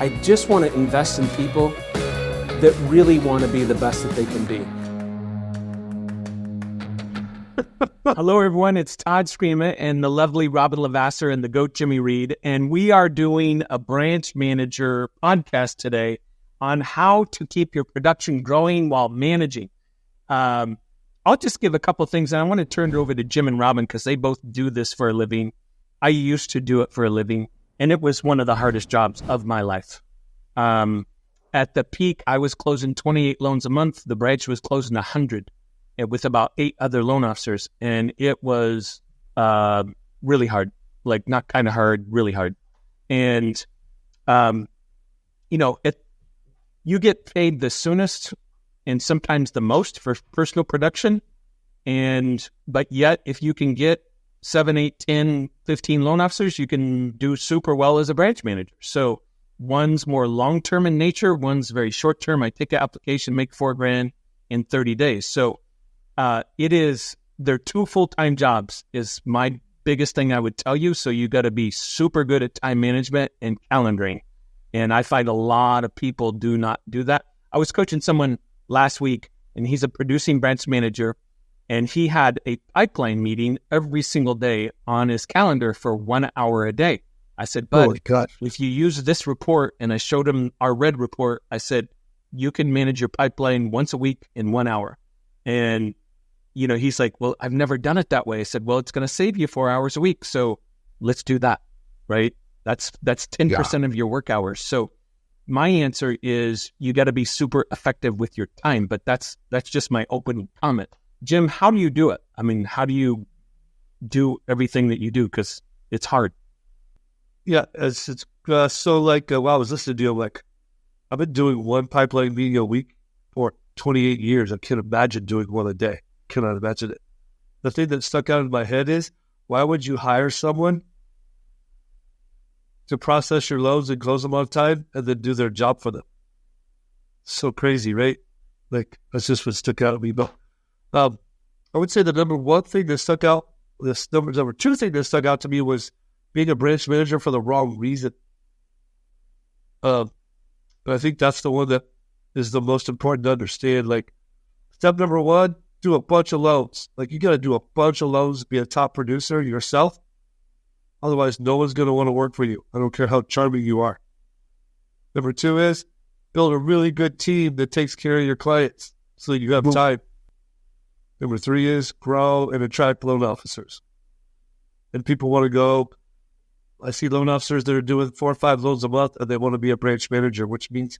I just want to invest in people that really want to be the best that they can be. Hello, everyone. It's Todd Scrima and the lovely Robyn LaVassaur and the GOAT Jimmy Reed. And we are doing a branch manager podcast today on how to keep your production growing while managing. I'll just give a couple of things, and I want to turn it over to Jim and Robyn because they both do this for a living. I used to do it for a living, and it was one of the hardest jobs of my life. At the peak, I was closing 28 loans a month. The branch was closing 100 with about 8 other loan officers, and it was really hard, like not kind of hard, really hard. And, you get paid the soonest and sometimes the most for personal production. But yet, if you can get 7, 8, 10, 15 loan officers, you can do super well as a branch manager. So one's more long-term in nature, one's very short-term. I take an application, make $4,000 in 30 days. So they're 2 full-time jobs is my biggest thing I would tell you. So you got to be super good at time management and calendaring. And I find a lot of people do not do that. I was coaching someone last week, and he's a producing branch manager, and he had a pipeline meeting every single day on his calendar for 1 hour a day. I said, "Bud, if you use this report," and I showed him our red report, I said, "you can manage your pipeline once a week in 1 hour." And, he's like, "Well, I've never done it that way." I said, "Well, it's going to save you 4 hours a week. So let's do that." Right. That's 10% of your work hours. So my answer is you got to be super effective with your time, but that's just my opening comment. Jim, how do you do it? I mean, how do you do everything that you do? Because it's hard. Yeah, it's while I was listening to you, I've been doing one pipeline meeting a week for 28 years. I can't imagine doing one a day. Cannot imagine it. The thing that stuck out in my head is, why would you hire someone to process your loans and close them on time and then do their job for them? So crazy, right? That's just what stuck out at me. But I would say the number 2 thing that stuck out to me was being a branch manager for the wrong reason. I think that's the one that is the most important to understand. Step number 1, do a bunch of loans. You got to do a bunch of loans to be a top producer yourself. Otherwise, no one's going to want to work for you. I don't care how charming you are. Number 2 is build a really good team that takes care of your clients so that you have time. Number 3 is grow and attract loan officers. And people want to go. I see loan officers that are doing 4 or 5 loans a month, and they want to be a branch manager, which means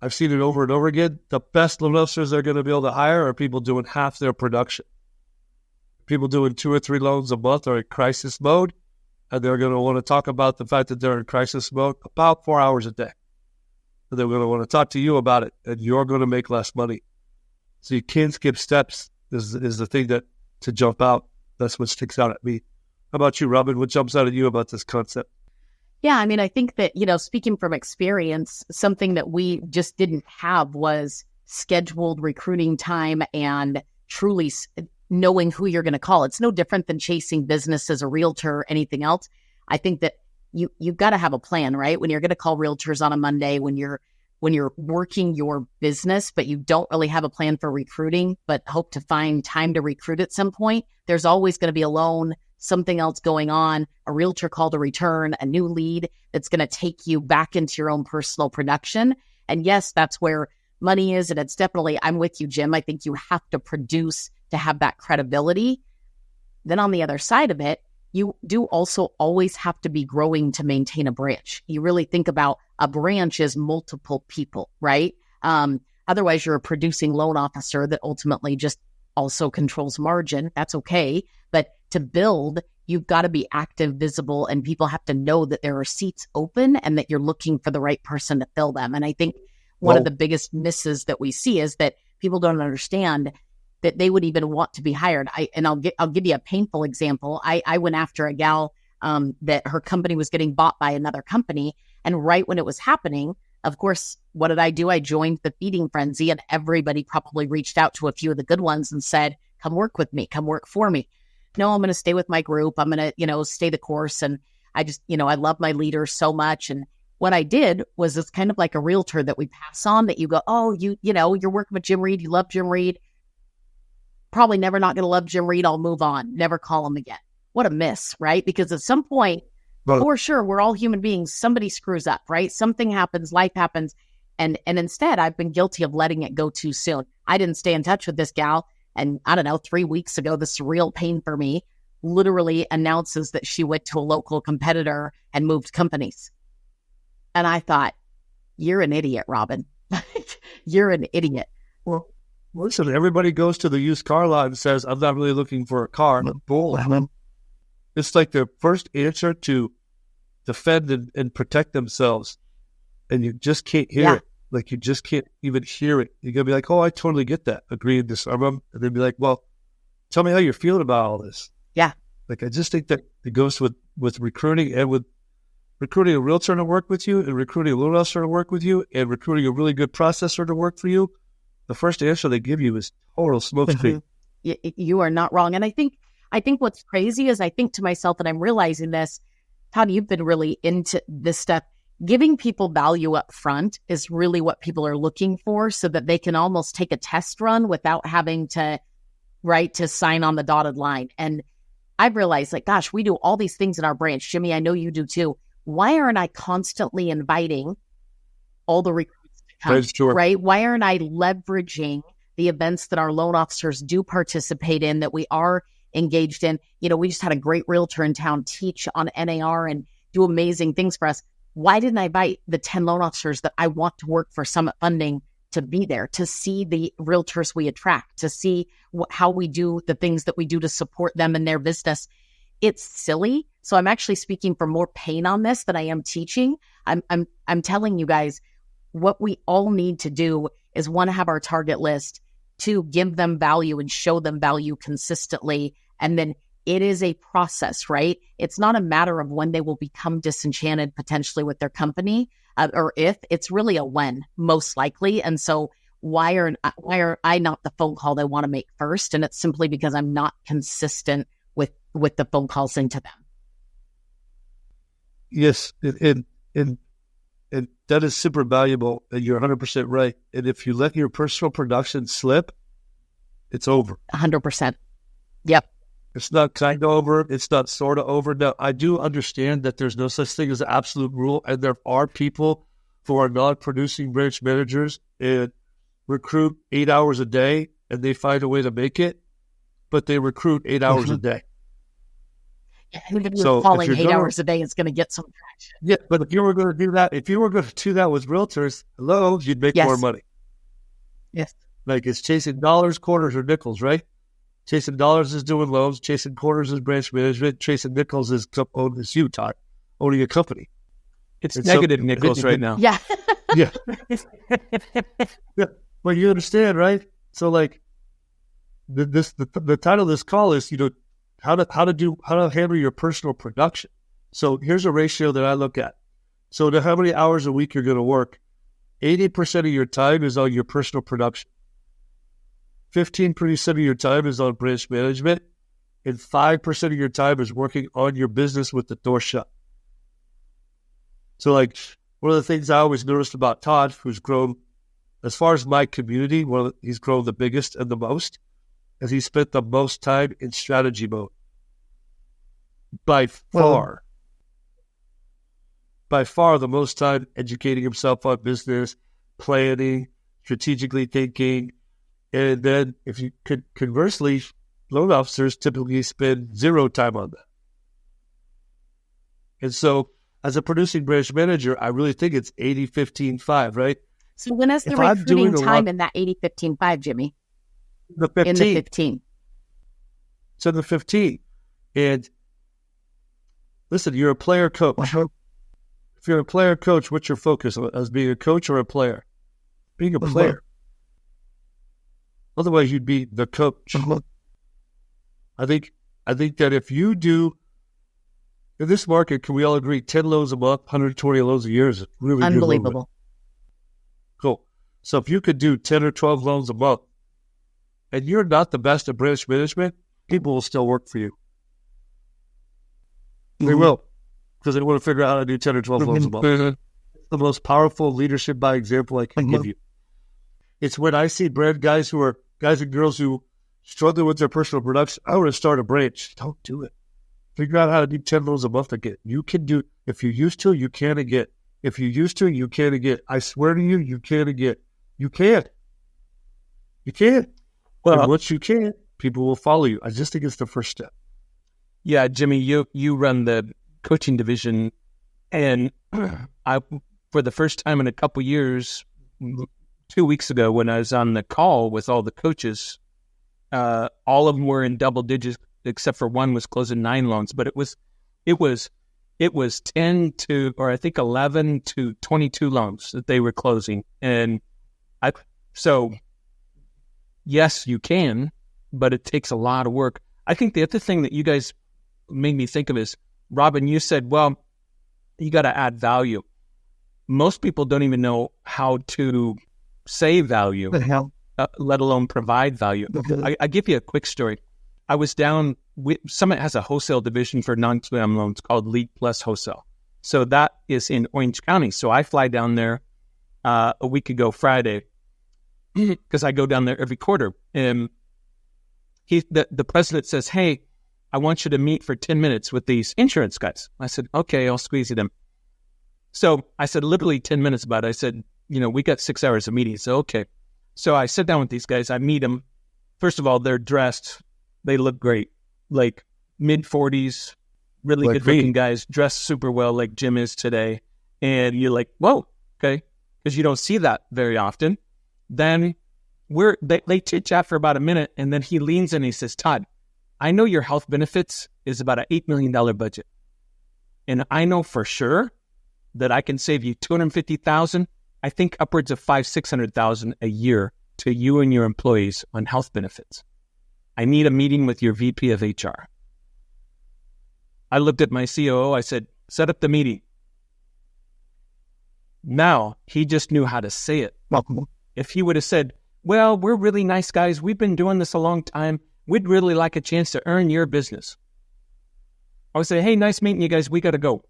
I've seen it over and over again. The best loan officers they're going to be able to hire are people doing half their production. People doing 2 or 3 loans a month are in crisis mode, and they're going to want to talk about the fact that they're in crisis mode about 4 hours a day. And they're going to want to talk to you about it, and you're going to make less money. So you can't skip steps is the thing that to jump out. That's what sticks out at me. How about you, Robyn? What jumps out at you about this concept? Yeah, I mean, I think that, speaking from experience, something that we just didn't have was scheduled recruiting time and truly knowing who you're going to call. It's no different than chasing business as a realtor or anything else. I think that you've got to have a plan, right? When you're going to call realtors on a Monday, when you're working your business, but you don't really have a plan for recruiting, but hope to find time to recruit at some point, there's always going to be a loan, something else going on, a realtor call to return, a new lead that's going to take you back into your own personal production. And yes, that's where money is. And it's definitely, I'm with you, Jim. I think you have to produce to have that credibility. Then on the other side of it, you do also always have to be growing to maintain a branch. You really think about a branch as multiple people, right? Otherwise, you're a producing loan officer that ultimately just also controls margin. That's okay. But to build, you've got to be active, visible, and people have to know that there are seats open and that you're looking for the right person to fill them. And I think one of the biggest misses that we see is that people don't understand that they would even want to be hired. I'll give you a painful example. I went after a gal that her company was getting bought by another company. And right when it was happening, of course, what did I do? I joined the feeding frenzy, and everybody probably reached out to a few of the good ones and said, come work with me, come work for me. No, I'm going to stay with my group. I'm going to, stay the course. And I just, I love my leaders so much. And what I did was it's kind of like a realtor that we pass on, that you go, oh, you know, you're working with Jim Reed. You love Jim Reed. Probably never not going to love Jim Reed. I'll move on. Never call him again. What a miss, right? Because at some point, for sure, we're all human beings. Somebody screws up, right? Something happens, life happens. And instead, I've been guilty of letting it go too soon. I didn't stay in touch with this gal. And I don't know, 3 weeks ago, this real pain for me, literally announces that she went to a local competitor and moved companies. And I thought, you're an idiot, Robyn. You're an idiot. Well, listen, everybody goes to the used car lot and says, I'm not really looking for a car. Bull. It's like their first answer to defend and protect themselves. And you just can't hear it. Like, you just can't even hear it. You're going to be like, oh, I totally get that. Agree and disarm them. And then be like, well, tell me how you're feeling about all this. Yeah. Like, I just think that it goes with recruiting, and with recruiting a realtor to work with you, and recruiting a loan officer to work with you, and recruiting a really good processor to work for you. The first answer they give you is total smokescreen. You are not wrong. And I think what's crazy is I think to myself, and I'm realizing this, Todd, you've been really into this stuff. Giving people value up front is really what people are looking for, so that they can almost take a test run without having to sign on the dotted line. And I've realized, like, gosh, we do all these things in our branch. Jimmy, I know you do too. Why aren't I constantly inviting all the recruits to come, right? Why aren't I leveraging the events that our loan officers do participate in, that we are engaged in? You know, we just had a great realtor in town teach on NAR and do amazing things for us. Why didn't I invite the 10 loan officers that I want to work for Summit Funding to be there, to see the realtors we attract, to see how we do the things that we do to support them in their business? It's silly. So I'm actually speaking for more pain on this than I am teaching. I'm telling you guys, what we all need to do is, one, have our target list, two, give them value and show them value consistently. And then it is a process, right? It's not a matter of when they will become disenchanted potentially with their company, or if. It's really a when, most likely. And so why are I not the phone call they want to make first? And it's simply because I'm not consistent with the phone calls into them. Yes, and that is super valuable, and you're 100% right. And if you let your personal production slip, it's over. 100%. Yep. It's not kind of over. It's not sort of over. Now, I do understand that there's no such thing as an absolute rule, and there are people who are non-producing branch managers and recruit 8 hours a day, and they find a way to make it, but they recruit 8 hours a day. So falling 8 hours a day is going to get some traction. Yeah, but if you were going to do that, with realtors, hello, you'd make more money. Yes. Like, it's chasing dollars, quarters, or nickels, right? Chasing dollars is doing loans. Chasing quarters is branch management. Chasing nickels is you, Todd, owning a company. It's negative nickels right now. Yeah. Yeah. Yeah. Well, you understand, right? So, like, the title of this call is, how to handle your personal production. So here's a ratio that I look at. So to how many hours a week you're going to work, 80% of your time is on your personal production. 15% of your time is on branch management, and 5% of your time is working on your business with the door shut. So, like, one of the things I always noticed about Todd, who's grown, as far as my community, he's grown the biggest and the most, is he spent the most time in strategy mode. By far the most time educating himself on business, planning, strategically thinking. And then if you could, conversely, loan officers typically spend zero time on that. And so as a producing branch manager, I really think it's 80-15-5, right? So when is the recruiting time in that 80-15-5, Jimmy? The 15. In the 15. So the 15. And listen, you're a player coach. If you're a player coach, what's your focus as being a coach or a player? Being a player. Otherwise, you'd be the coach. I think that if you do, in this market, can we all agree, 10 loans a month, 120 loans a year is really unbelievable. Cool. So if you could do 10 or 12 loans a month, and you're not the best at branch management, people will still work for you. They will, because they want to figure out how to do 10 or 12 loans a month. the most powerful leadership by example I can give you. It's when I see guys and girls who struggle with their personal production. I want to start a branch. Don't do it. Figure out how to do 10 loans a month again. You can do, if you used to, you can again. If you used to, you can again. I swear to you, you can again. You can. You can. Well, and once you can, people will follow you. I just think it's the first step. Yeah, Jimmy, you run the coaching division, and I, for the first time in a couple years, 2 weeks ago when I was on the call with all the coaches, all of them were in double digits except for one was closing 9 loans, but it was 10 to, or I think 11 to 22 loans that they were closing. And so yes, you can, but it takes a lot of work. I think the other thing that you guys made me think of is, Robyn, you said, well, you got to add value. Most people don't even know how to say value, let alone provide value. I give you a quick story. I was down, Summit has a wholesale division for non-QM loans called Lead Plus Wholesale. So that is in Orange County. So I fly down there a week ago Friday because I go down there every quarter. And the president says, hey, I want you to meet for 10 minutes with these insurance guys. I said, okay, I'll squeeze it in. So I said, literally 10 minutes about it. I said, we got 6 hours of meeting. So, okay. So I sit down with these guys. I meet them. First of all, they're dressed. They look great. Like mid-40s, really like good-looking guys, dressed super well like Jim is today. And you're like, whoa, okay. Because you don't see that very often. Then they chit-chat for about a minute, and then he leans in and he says, Todd, I know your health benefits is about an $8 million budget. And I know for sure that I can save you $250,000, I think upwards of $500,000-$600,000 a year to you and your employees on health benefits. I need a meeting with your VP of HR. I looked at my COO. I said, set up the meeting. Now, he just knew how to say it. If he would have said, well, we're really nice guys. We've been doing this a long time. We'd really like a chance to earn your business. I would say, hey, nice meeting you guys. We got to go.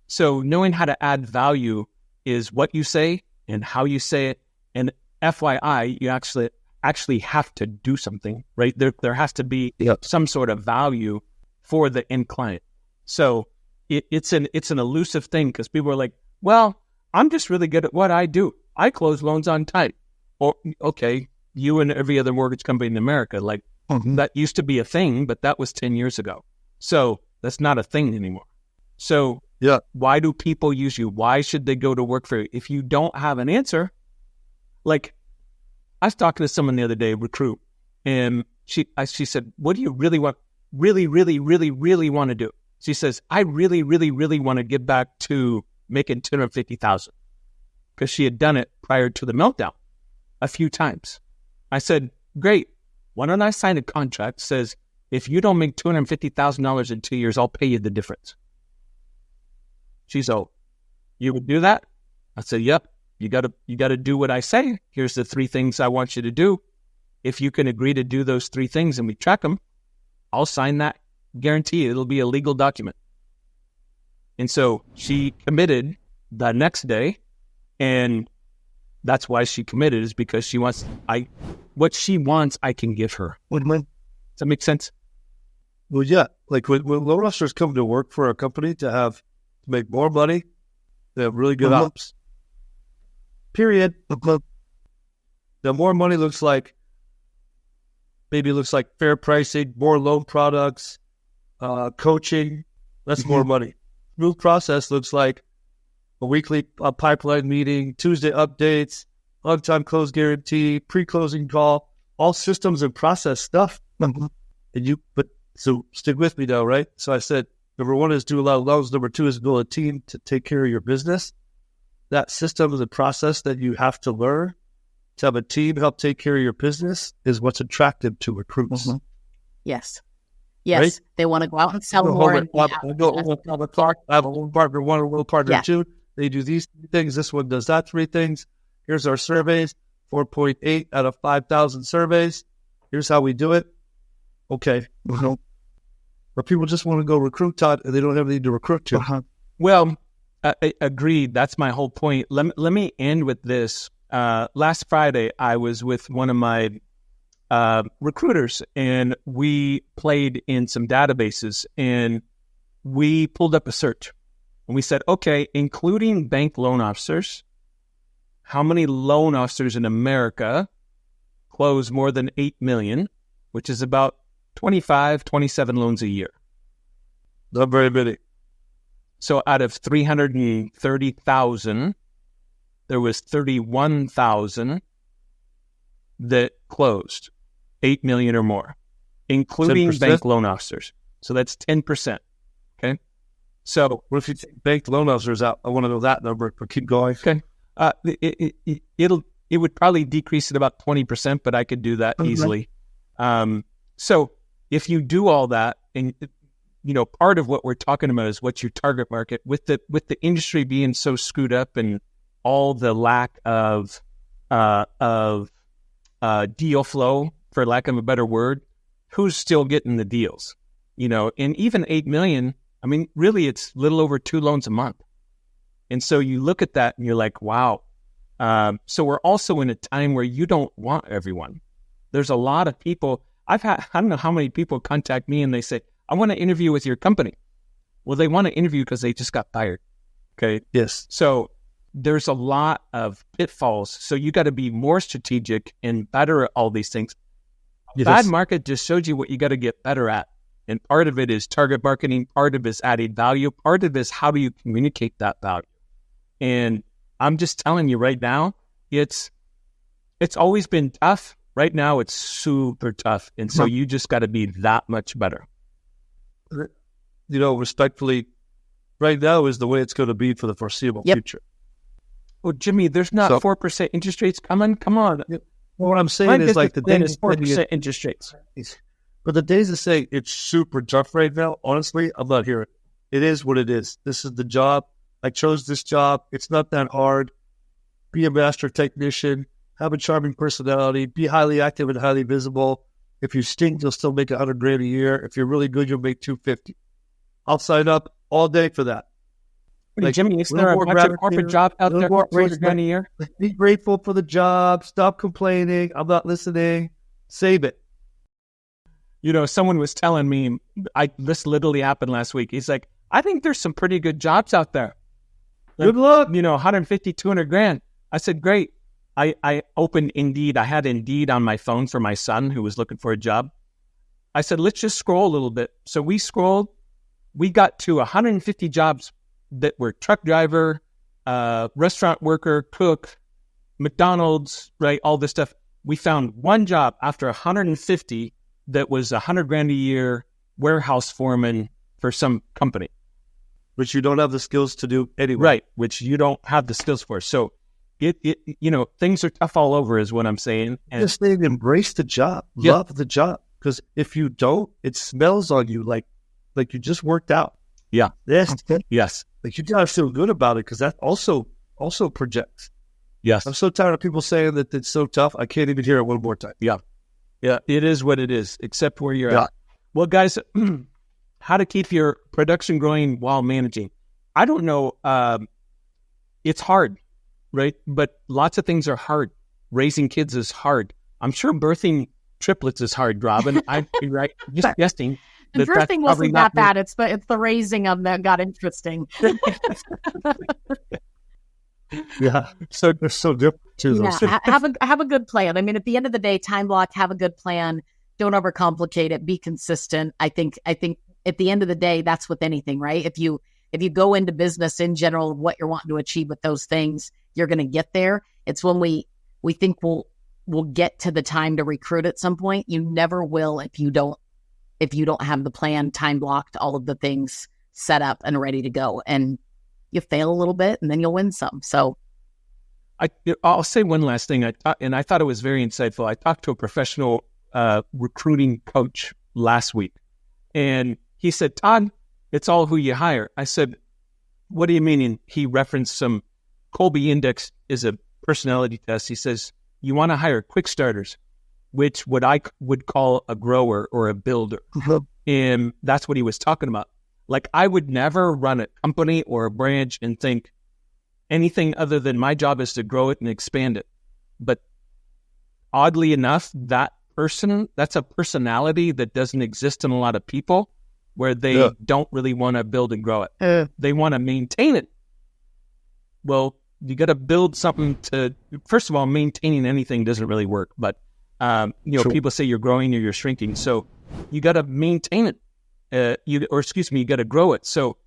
So knowing how to add value is what you say and how you say it. And FYI, you actually have to do something, right? There has to be some sort of value for the end client. So it's an elusive thing because people are like, well, I'm just really good at what I do. I close loans on time. Or, okay, you and every other mortgage company in America, like that used to be a thing, but that was 10 years ago. So that's not a thing anymore. So why do people use you? Why should they go to work for you? If you don't have an answer, like I was talking to someone the other day, recruit, and she said, what do you really want, really want to do? She says, I really want to get back to making $250,000 because she had done it prior to the meltdown a few times. I said, great. Why don't I sign a contract that says, if you don't make $250,000 in 2 years, I'll pay you the difference. She's, oh, you would do that? I said, yep. You gotta do what I say. Here's the 3 things I want you to do. If you can agree to do those 3 things and we track them, I'll sign that. Guarantee you, it'll be a legal document. And so she committed the next day, and that's why she committed, is because she wants what she wants I can give her. Does that make sense? Well, yeah. Like when LaVassaurs come to work for a company to make more money, they have really good ops. Period. The more money looks like fair pricing, more loan products, coaching. That's more money. Smooth process looks like a weekly pipeline meeting, Tuesday updates, on-time close guarantee, pre-closing call, all systems and process stuff. So stick with me now, right? So I said, number 1 is do a lot of loans. Number 2 is build a team to take care of your business. That system is a process that you have to learn to have a team help take care of your business is what's attractive to recruits. Yes. Right? They want to go out and sell more. I have a loan partner 1 or loan partner 2. They do these 3 things. This one does that 3 things. Here's our surveys, 4.8 out of 5,000 surveys. Here's how we do it. Okay. But people just want to go recruit, Todd, and they don't have anything to recruit to. Well, Agreed. That's my whole point. Let me end with this. Last Friday, I was with one of my recruiters, and we played in some databases, and we pulled up a search. And we said, okay, including bank loan officers, how many loan officers in America close more than 8 million, which is about 25, 27 loans a year? Not very many. So out of 330,000, there was 31,000 that closed 8 million or more, including 10%? bank loan officers. So that's 10%. Okay. So what if you take bank loan officers out? I want to know that number, but keep going. Okay. It would probably decrease at about 20%, but I could do that easily. So if you do all that, and part of what we're talking about is what's your target market, with the industry being so screwed up and all the lack of deal flow, for lack of a better word, who's still getting the deals? And even 8 million, I mean, really, it's a little over 2 loans a month. And so you look at that and you're like, wow. So we're also in a time where you don't want everyone. There's a lot of people. I don't know how many people contact me and they say, I want to interview with your company. Well, they want to interview because they just got fired. Okay. Yes. So there's a lot of pitfalls. So you got to be more strategic and better at all these things. Yes. Bad market just showed you what you got to get better at. And part of it is target marketing. Part of it is adding value. Part of it is how do you communicate that value? And I'm just telling you right now, it's always been tough. Right now, it's super tough. And so you just got to be that much better. Respectfully, right now is the way it's going to be for the foreseeable future. Well, Jimmy, there's not 4% interest rates coming. Come on. Well, what I'm saying is like the days is 4% interest rates. But the days that say it's super tough right now, honestly, I'm not hearing it. It is what it is. This is the job. I chose this job. It's not that hard. Be a master technician. Have a charming personality. Be highly active and highly visible. If you stink, you'll still make $100,000 a year. If you're really good, you'll make $250,000. I'll sign up all day for that. Jimmy, is there a bunch of corporate job out there for $200,000 a year? Be grateful for the job. Stop complaining. I'm not listening. Save it. Someone was telling me, this literally happened last week. He's like, I think there's some pretty good jobs out there. Good luck. 150, 200 grand. I said, great. I opened Indeed. I had Indeed on my phone for my son who was looking for a job. I said, let's just scroll a little bit. So we scrolled. We got to 150 jobs that were truck driver, restaurant worker, cook, McDonald's, right? All this stuff. We found one job after 150 that was $100,000 a year, warehouse foreman for some company. Which you don't have the skills to do anyway. Right, which you don't have the skills for. So things are tough all over is what I'm saying. And just embrace the job. Love the job. Because if you don't, it smells on you like you just worked out. Yeah. Yes. Yes. Like you gotta feel good about it because that also projects. Yes. I'm so tired of people saying that it's so tough. I can't even hear it one more time. Yeah. Yeah. It is what it is, except where you're at. Well, guys, how to keep your production growing while managing. I don't know. It's hard, right? But lots of things are hard. Raising kids is hard. I'm sure birthing triplets is hard, Robyn. I'd be right. Just guessing. The birthing wasn't that bad. It's the raising them that got interesting. Yeah. So they're so different too. Yeah. Have a good plan. I mean, at the end of the day, time block, have a good plan. Don't overcomplicate it. Be consistent. I think at the end of the day, that's with anything, right? If you go into business in general, what you're wanting to achieve with those things, you're going to get there. It's when we think we'll get to the time to recruit at some point. You never will if you don't have the plan, time blocked, all of the things set up and ready to go. And you fail a little bit and then you'll win some. So I'll say one last thing. I thought it was very insightful. I talked to a professional recruiting coach last week, and he said, Todd, it's all who you hire. I said, what do you mean? And he referenced some Colby Index is a personality test. He says, you want to hire quick starters, which what I would call a grower or a builder. And that's what he was talking about. Like I would never run a company or a branch and think anything other than my job is to grow it and expand it. But oddly enough, that's a personality that doesn't exist in a lot of people, where they don't really want to build and grow it. They want to maintain it. Well, you got to build something to, first of all, maintaining anything doesn't really work. But, people say you're growing or you're shrinking. So you got to maintain it. You got to grow it. So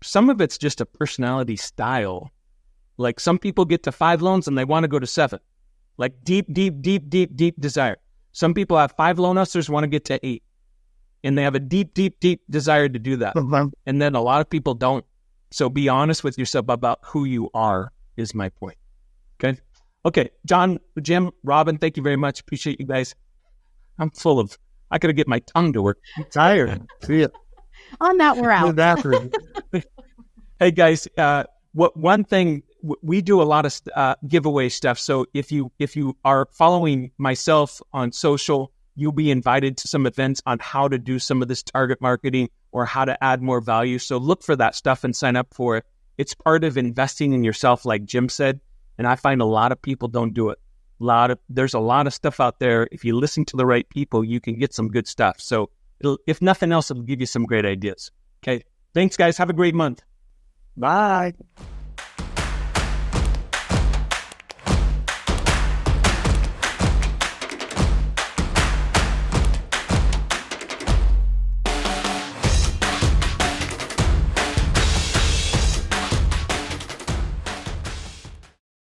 some of it's just a personality style. Like some people get to 5 loans and they want to go to 7. Like deep desire. Some people have 5 loan officers, want to get to 8. And they have a deep desire to do that. And then a lot of people don't. So be honest with yourself about who you are is my point. Okay. John, Jim, Robyn, thank you very much. Appreciate you guys. I got to get my tongue to work. I'm tired. See ya. On that, we're out. Hey guys, one thing, we do a lot of giveaway stuff. So if you are following myself on social, you'll be invited to some events on how to do some of this target marketing or how to add more value. So look for that stuff and sign up for it. It's part of investing in yourself, like Jim said. And I find a lot of people don't do it. There's a lot of stuff out there. If you listen to the right people, you can get some good stuff. So if nothing else, it'll give you some great ideas. Okay. Thanks, guys. Have a great month. Bye.